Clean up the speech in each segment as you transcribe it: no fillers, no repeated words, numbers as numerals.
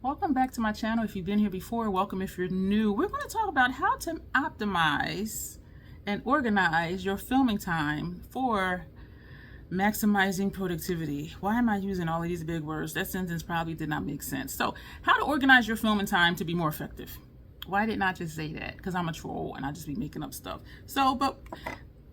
Welcome back to my channel. If you've been here before, welcome if you're new. We're going to talk about how to optimize and organize your filming time for maximizing productivity. Why am I using all of these big words? That sentence probably did not make sense. So, how to organize your filming time to be more effective. Why didn't I just say that? Because I'm a troll and I just be making up stuff. But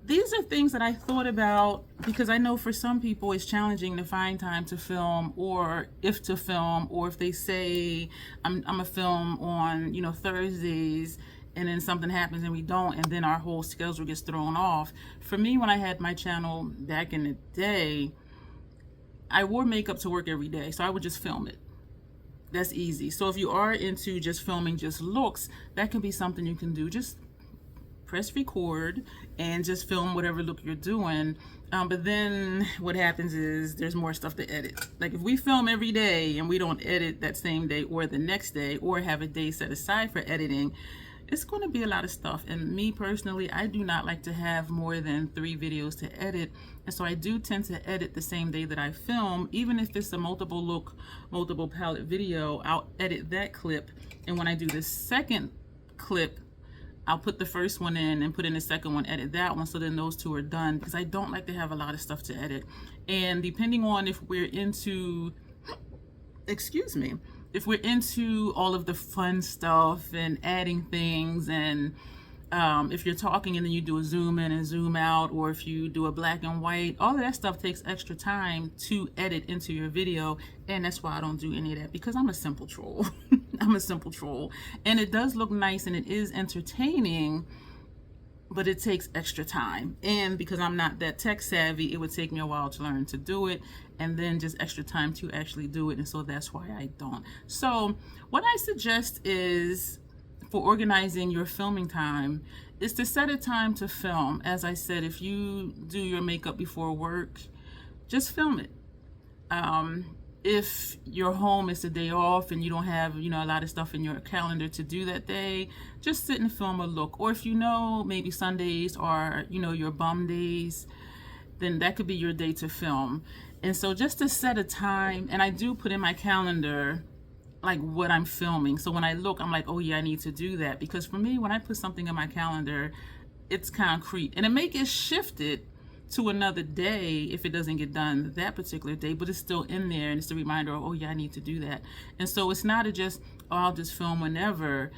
these are things that I thought about because I know for some people it's challenging to find time to film, or if to film, or if they say I'm a film on Thursdays and then something happens and we don't, and then our whole schedule gets thrown off. For me, when I had my channel back in the day, I wore makeup to work every day, so I would just film it. That's easy. So if you are into just filming just looks, that can be something you can do. Just press record and just film whatever look you're doing. But then what happens is there's more stuff to edit. Like if we film every day and we don't edit that same day or the next day, or have a day set aside for editing, it's going to be a lot of stuff. And me personally, I do not like to have more than 3 videos to edit. And so I do tend to edit the same day that I film. Even if it's a multiple look, multiple palette video, I'll edit that clip. And when I do the second clip, I'll put the first one in and put in the second one, edit that one, so then those 2 are done, because I don't like to have a lot of stuff to edit. And depending on if we're into, if we're into all of the fun stuff and adding things, and if you're talking and then you do a zoom in and zoom out, or if you do a black and white, all of that stuff takes extra time to edit into your video. And that's why I don't do any of that, because I'm a simple troll. I'm a simple troll, and it does look nice and it is entertaining, but it takes extra time. And because I'm not that tech savvy, it would take me a while to learn to do it, and then just extra time to actually do it. And so that's why I don't. So what I suggest is, for organizing your filming time, is to set a time to film. As I said, if you do your makeup before work, just film it. If your home is a day off and you don't have a lot of stuff in your calendar to do that day, just sit and film a look. Or if maybe Sundays are your bum days, then that could be your day to film. And so just to set a time, and I do put in my calendar like what I'm filming. So when I look, I'm like, oh yeah, I need to do that. Because for me, when I put something in my calendar, it's concrete, and it may get shifted to another day if it doesn't get done that particular day, but it's still in there, and it's a reminder of, oh yeah, I need to do that. And so it's not I'll just film whenever.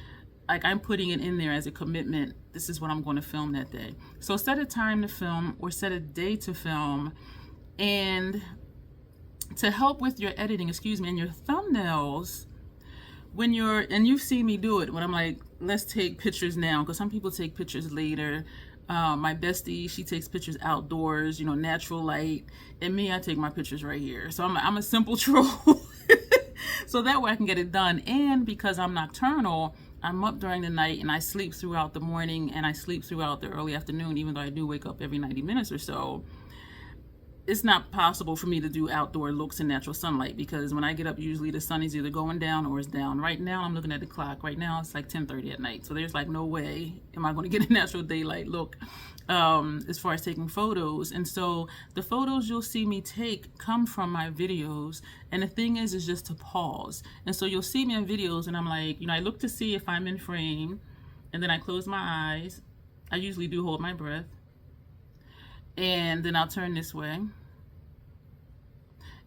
Like, I'm putting it in there as a commitment. This is what I'm going to film that day. So set a time to film, or set a day to film. And to help with your editing, and your thumbnails, and you've seen me do it when I'm like, let's take pictures now, because some people take pictures later. My bestie, she takes pictures outdoors, natural light, and me, I take my pictures right here. So I'm a simple troll. So that way I can get it done. And because I'm nocturnal, I'm up during the night and I sleep throughout the morning and I sleep throughout the early afternoon, even though I do wake up every 90 minutes or so. It's not possible for me to do outdoor looks in natural sunlight, because when I get up, usually the sun is either going down or it's down. Right now, I'm looking at the clock. Right now, it's like 10:30 at night. So there's like no way am I going to get a natural daylight look as far as taking photos. And so the photos you'll see me take come from my videos. And the thing is just to pause. And so you'll see me in videos and I'm like, I look to see if I'm in frame, and then I close my eyes. I usually do hold my breath. And then I'll turn this way,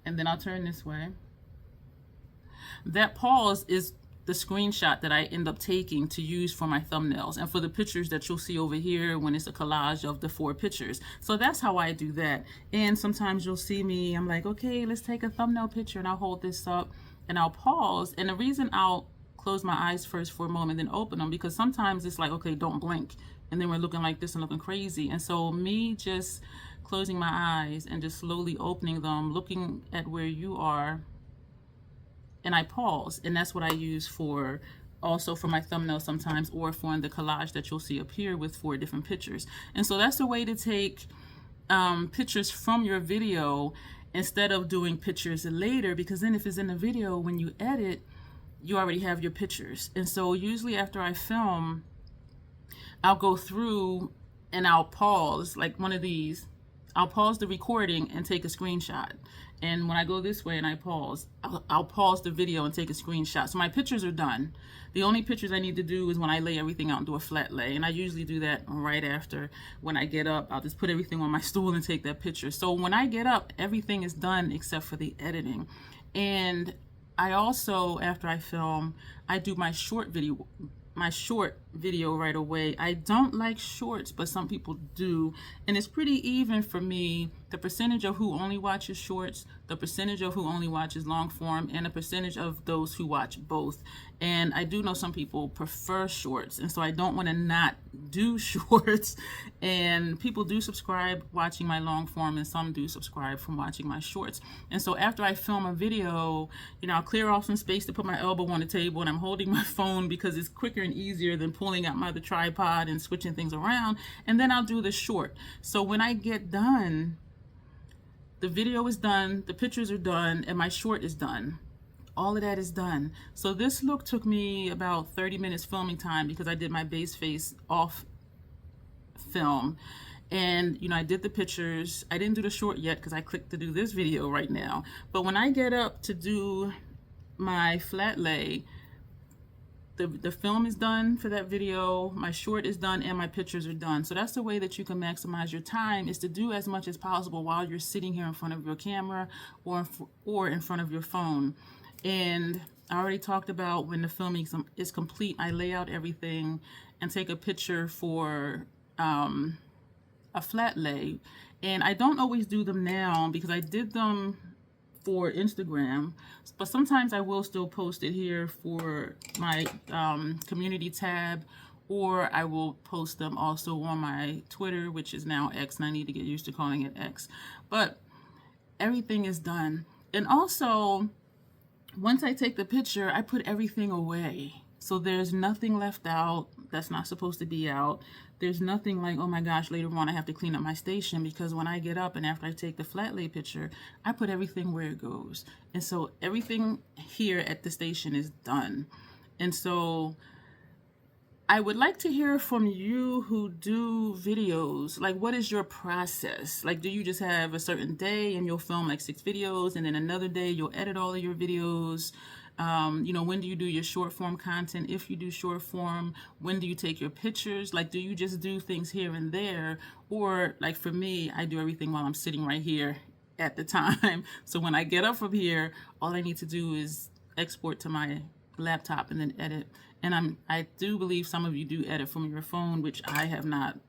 and then I'll turn this way. That pause is the screenshot that I end up taking to use for my thumbnails and for the pictures that you'll see over here when it's a collage of the 4 pictures. So that's how I do that. And sometimes you'll see me, I'm like, okay, let's take a thumbnail picture, and I'll hold this up and I'll pause. And the reason I'll close my eyes first for a moment, then open them, because sometimes it's like, okay, don't blink, and then we're looking like this and looking crazy. And so me just closing my eyes and just slowly opening them, looking at where you are, and I pause. And that's what I use also for my thumbnail sometimes, or for the collage that you'll see up here with 4 different pictures. And so that's a way to take pictures from your video instead of doing pictures later, because then if it's in the video, when you edit, you already have your pictures. And so usually after I film, I'll go through and I'll pause, like one of these. I'll pause the recording and take a screenshot. And when I go this way and I pause, I'll pause the video and take a screenshot. So my pictures are done. The only pictures I need to do is when I lay everything out and do a flat lay. And I usually do that right after. When I get up, I'll just put everything on my stool and take that picture. So when I get up, everything is done except for the editing. And I also, after I film, I do my short video right away. I don't like shorts, but some people do, and it's pretty even for me. The percentage of who only watches shorts, the percentage of who only watches long form, and the percentage of those who watch both. And I do know some people prefer shorts, and so I don't want to not do shorts. And people do subscribe watching my long form, and some do subscribe from watching my shorts. And so after I film a video, you know, I'll clear off some space to put my elbow on the table, and I'm holding my phone because it's quicker and easier than pulling out my other tripod and switching things around. And then I'll do the short. So when I get done, the video is done, the pictures are done, and my short is done. All of that is done. So this look took me about 30 minutes filming time because I did my base face off film. And, you know, I did the pictures. I didn't do the short yet because I clicked to do this video right now. But when I get up to do my flat lay, the film is done for that video, my short is done, and my pictures are done. So that's the way that you can maximize your time, is to do as much as possible while you're sitting here in front of your camera or in front of your phone. And I already talked about when the filming is complete, I lay out everything and take a picture for a flat lay. And I don't always do them now because I did them for Instagram, but sometimes I will still post it here for my community tab, or I will post them also on my Twitter, which is now X, and I need to get used to calling it X. But everything is done. And also, once I take the picture, I put everything away. So there's nothing left out that's not supposed to be out. There's nothing like, oh my gosh, later on I have to clean up my station, because when I get up and after I take the flat lay picture, I put everything where it goes. And so everything here at the station is done. And so I would like to hear from you who do videos. Like, what is your process? Like, do you just have a certain day and you'll film like 6 videos, and then another day you'll edit all of your videos? You know, when do you do your short form content? If you do short form, when do you take your pictures? Like, do you just do things here and there? Or like for me, I do everything while I'm sitting right here at the time. So when I get up from here, all I need to do is export to my laptop and then edit. And I do believe some of you do edit from your phone, which I have not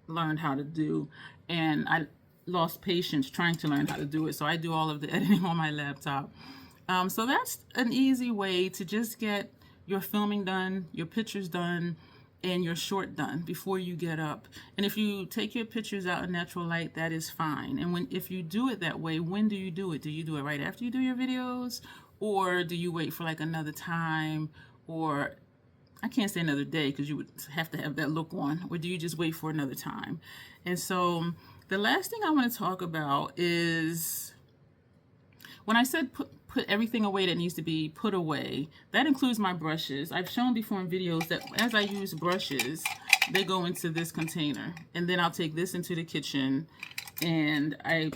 learned how to do. And I lost patience trying to learn how to do it. So I do all of the editing on my laptop. So that's an easy way to just get your filming done, your pictures done, and your short done before you get up. And if you take your pictures out in natural light, that is fine. And if you do it that way, when do you do it? Do you do it right after you do your videos? Or do you wait for like another time? Or I can't say another day because you would have to have that look on. Or do you just wait for another time? And so the last thing I want to talk about is, when I said put everything away that needs to be put away, that includes my brushes. I've shown before in videos that as I use brushes, they go into this container. And then I'll take this into the kitchen and I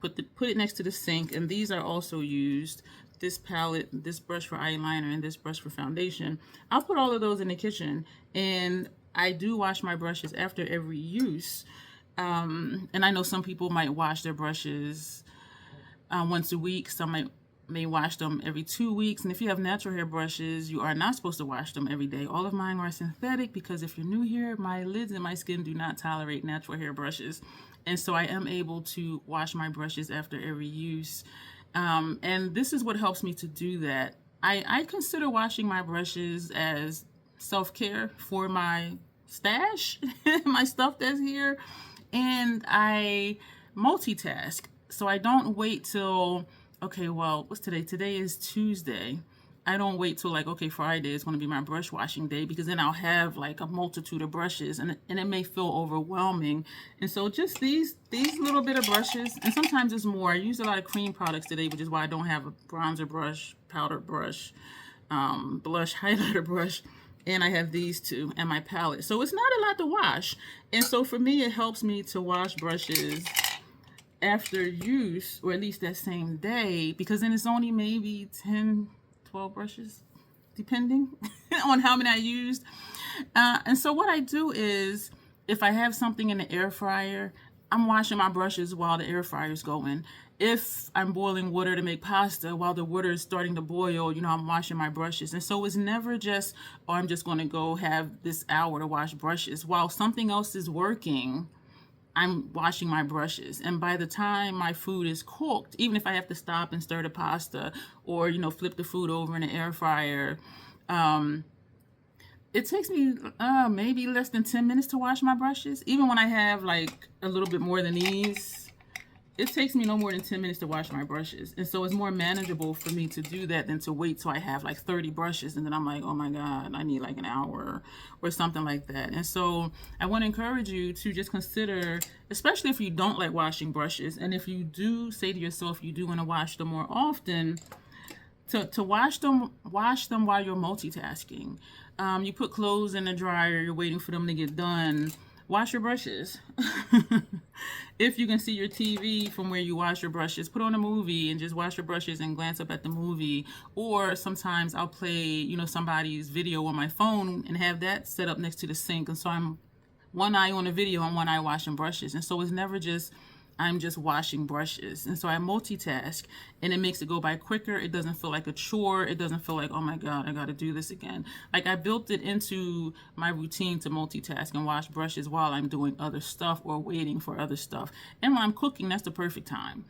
put it next to the sink. And these are also used. This palette, this brush for eyeliner, and this brush for foundation. I'll put all of those in the kitchen. And I do wash my brushes after every use. And I know some people might wash their brushes once a week. Some may wash them every 2 weeks. And if you have natural hair brushes, you are not supposed to wash them every day. All of mine are synthetic because if you're new here, my lids and my skin do not tolerate natural hair brushes. And so I am able to wash my brushes after every use. And this is what helps me to do that. I consider washing my brushes as self-care for my stash, my stuff that's here. And I multitask. So I don't wait till, okay, well, what's today? Today is Tuesday. I don't wait till like, okay, Friday is going to be my brush washing day, because then I'll have like a multitude of brushes and it may feel overwhelming. And so just these little bit of brushes, and sometimes it's more. I use a lot of cream products today, which is why I don't have a bronzer brush, powder brush, blush, highlighter brush. And I have these two and my palette. So it's not a lot to wash. And so for me, it helps me to wash brushes after use, or at least that same day, because then it's only maybe 10, 12 brushes, depending on how many I used. And so what I do is, if I have something in the air fryer, I'm washing my brushes while the air fryer is going. If I'm boiling water to make pasta, while the water is starting to boil, you know, I'm washing my brushes. And so it's never just, oh, I'm just going to go have this hour to wash brushes. While something else is working, I'm washing my brushes. And by the time my food is cooked, even if I have to stop and stir the pasta, or, you know, flip the food over in the air fryer, it takes me maybe less than 10 minutes to wash my brushes. Even when I have like a little bit more than these, it takes me no more than 10 minutes to wash my brushes. And so it's more manageable for me to do that than to wait till I have like 30 brushes. And then I'm like, oh my God, I need like an hour or something like that. And so I want to encourage you to just consider, especially if you don't like washing brushes, and if you do say to yourself you do want to wash them more often, to wash them while you're multitasking. You put clothes in the dryer, you're waiting for them to get done. Wash your brushes. If you can see your TV from where you wash your brushes, put on a movie and just wash your brushes and glance up at the movie. Or sometimes I'll play, you know, somebody's video on my phone and have that set up next to the sink. And so I'm one eye on the video and one eye washing brushes. And so it's never just, I'm just washing brushes. And so I multitask, and it makes it go by quicker. It doesn't feel like a chore. It doesn't feel like, oh my God, I got to do this again. Like, I built it into my routine to multitask and wash brushes while I'm doing other stuff or waiting for other stuff. And when I'm cooking, that's the perfect time.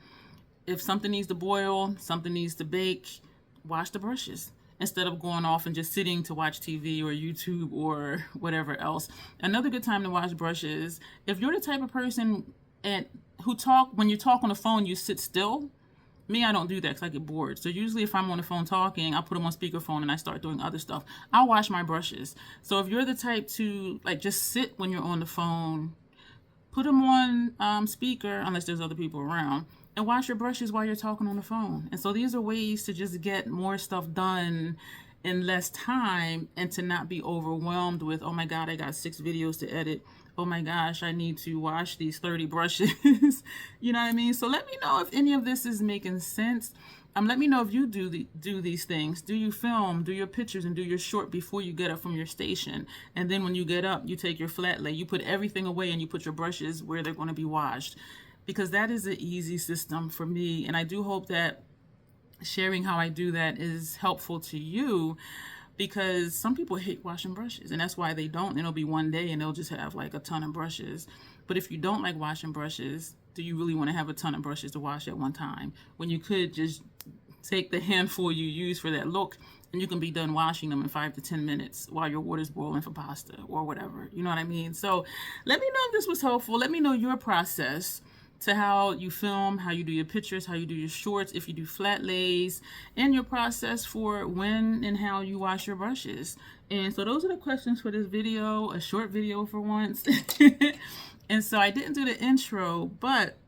If something needs to boil, something needs to bake, wash the brushes instead of going off and just sitting to watch TV or YouTube or whatever else. Another good time to wash brushes, if you're the type of person when you talk on the phone, you sit still. Me, I don't do that because I get bored. So usually if I'm on the phone talking, I'll put them on speakerphone and I start doing other stuff. I'll wash my brushes. So if you're the type to like just sit when you're on the phone, put them on speaker, unless there's other people around, and wash your brushes while you're talking on the phone. And so these are ways to just get more stuff done in less time, and to not be overwhelmed with, oh my God, I got 6 videos to edit. Oh my gosh, I need to wash these 30 brushes. You know what I mean? So let me know if any of this is making sense. Let me know if you do these things. Do you film, do your pictures, and do your short before you get up from your station? And then when you get up, you take your flat lay, you put everything away, and you put your brushes where they're going to be washed. Because that is an easy system for me. And I do hope that sharing how I do that is helpful to you, because some people hate washing brushes, and that's why they don't. And it'll be one day and they'll just have like a ton of brushes. But if you don't like washing brushes, do you really want to have a ton of brushes to wash at one time, when you could just take the handful you use for that look and you can be done washing them in 5 to 10 minutes while your water's boiling for pasta or whatever? You know what I mean? So let me know if this was helpful. Let me know your process to how you film, how you do your pictures, how you do your shorts, if you do flat lays, and your process for when and how you wash your brushes. And so those are the questions for this video, a short video for once. And so I didn't do the intro, but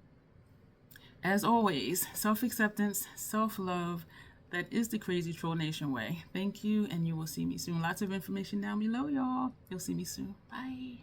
as always, self-acceptance, self-love, that is the Crazy Troll Nation way. Thank you, and you will see me soon. Lots of information down below, y'all. You'll see me soon. Bye.